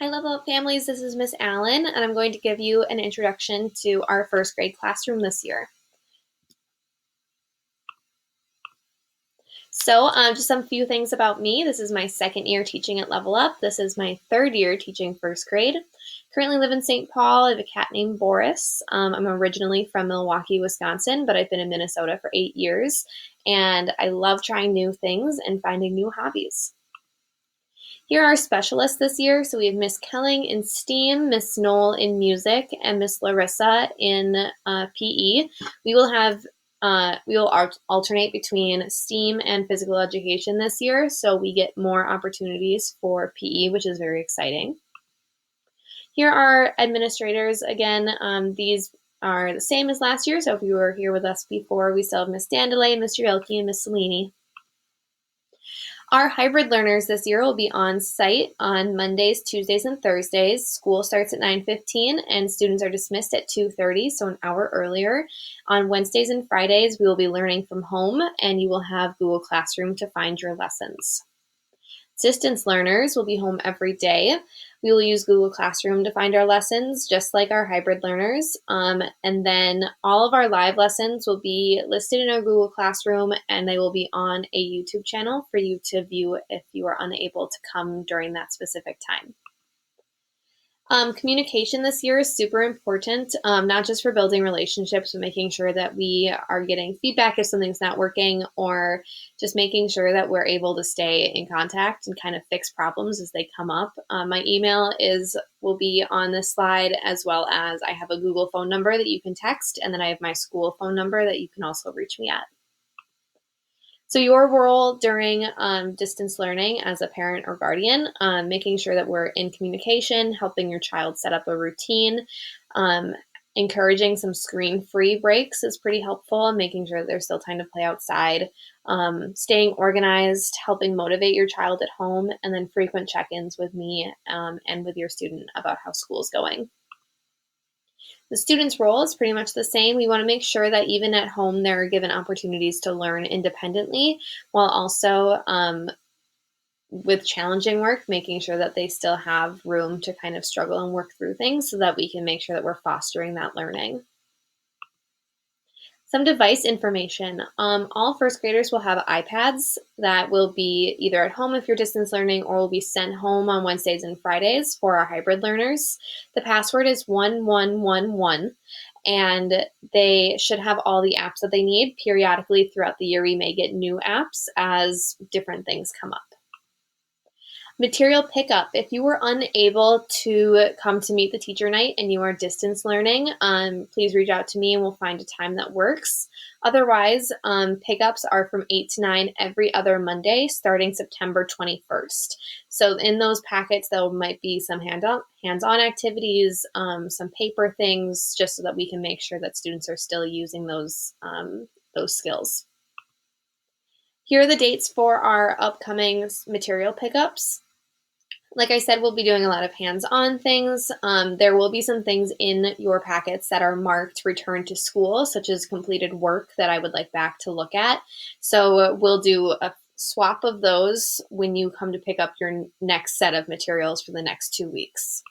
Hi, Level Up families. This is Miss Allen, and I'm going to give you an introduction to our first grade classroom this year. So, just some few things about me. This is my second year teaching at Level Up. This is my third year teaching first grade. Currently live in St. Paul. I have a cat named Boris. I'm originally from Milwaukee, Wisconsin, but I've been in Minnesota for 8 years, and I love trying new things and finding new hobbies. Here are our specialists this year. So we have Miss Kelling in STEAM, Miss Knoll in music, and Miss Larissa in PE. We will alternate between STEAM and physical education this year, so we get more opportunities for PE, which is very exciting. Here are administrators again. These are the same as last year, so if you were here with us before, we still have Miss Dandelay, Mr. Yelke, and Miss Salini. Our hybrid learners this year will be on site on Mondays, Tuesdays, and Thursdays. School starts at 9:15 and students are dismissed at 2:30, so an hour earlier. On Wednesdays and Fridays, we will be learning from home and you will have Google Classroom to find your lessons. Distance learners will be home every day. We will use Google Classroom to find our lessons, just like our hybrid learners. And then all of our live lessons will be listed in our Google Classroom, and they will be on a YouTube channel for you to view if you are unable to come during that specific time. Communication this year is super important, not just for building relationships, but making sure that we are getting feedback if something's not working, or just making sure that we're able to stay in contact and kind of fix problems as they come up. My email will be on this slide, as well as I have a Google phone number that you can text, and then I have my school phone number that you can also reach me at. So your role during distance learning as a parent or guardian, making sure that we're in communication, helping your child set up a routine, encouraging some screen-free breaks is pretty helpful, making sure that there's still time to play outside, staying organized, helping motivate your child at home, and then frequent check-ins with me and with your student about how school's going. The student's role is pretty much the same. We want to make sure that even at home, they're given opportunities to learn independently, while also with challenging work, making sure that they still have room to kind of struggle and work through things so that we can make sure that we're fostering that learning. Some device information. All first graders will have iPads that will be either at home if you're distance learning, or will be sent home on Wednesdays and Fridays for our hybrid learners. The password is 1111, and they should have all the apps that they need. Periodically throughout the year, we may get new apps as different things come up. Material pickup. If you were unable to come to meet the teacher night and you are distance learning, please reach out to me and we'll find a time that works. Otherwise, pickups are from 8 to 9 every other Monday starting September 21st. So in those packets, there might be some hands-on activities, some paper things, just so that we can make sure that students are still using those skills. Here are the dates for our upcoming material pickups. Like I said, we'll be doing a lot of hands-on things. There will be some things in your packets that are marked return to school, such as completed work that I would like back to look at. So we'll do a swap of those when you come to pick up your next set of materials for the next 2 weeks.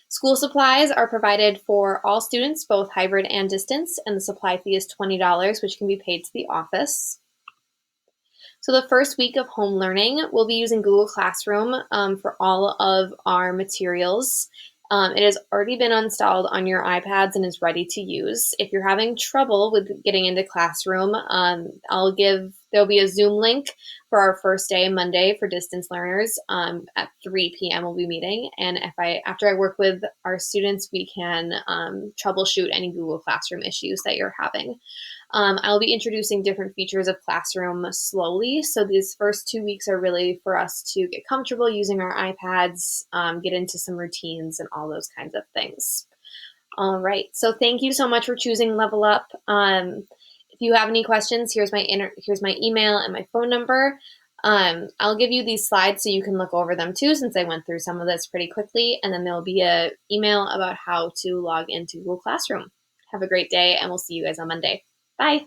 School supplies are provided for all students, both hybrid and distance, and the supply fee is $20, which can be paid to the office. So the first week of home learning, we'll be using Google Classroom for all of our materials. It has already been installed on your iPads and is ready to use. If you're having trouble with getting into Classroom, there'll be a Zoom link for our first day, Monday, for distance learners at 3 p.m. we'll be meeting. And after I work with our students, we can troubleshoot any Google Classroom issues that you're having. I'll be introducing different features of Classroom slowly. So these first 2 weeks are really for us to get comfortable using our iPads, get into some routines and all those kinds of things. All right, so thank you so much for choosing Level Up. If you have any questions, here's my email and my phone number. I'll give you these slides so you can look over them too, since I went through some of this pretty quickly, and then there'll be an email about how to log into Google Classroom. Have a great day, and we'll see you guys on Monday. Bye.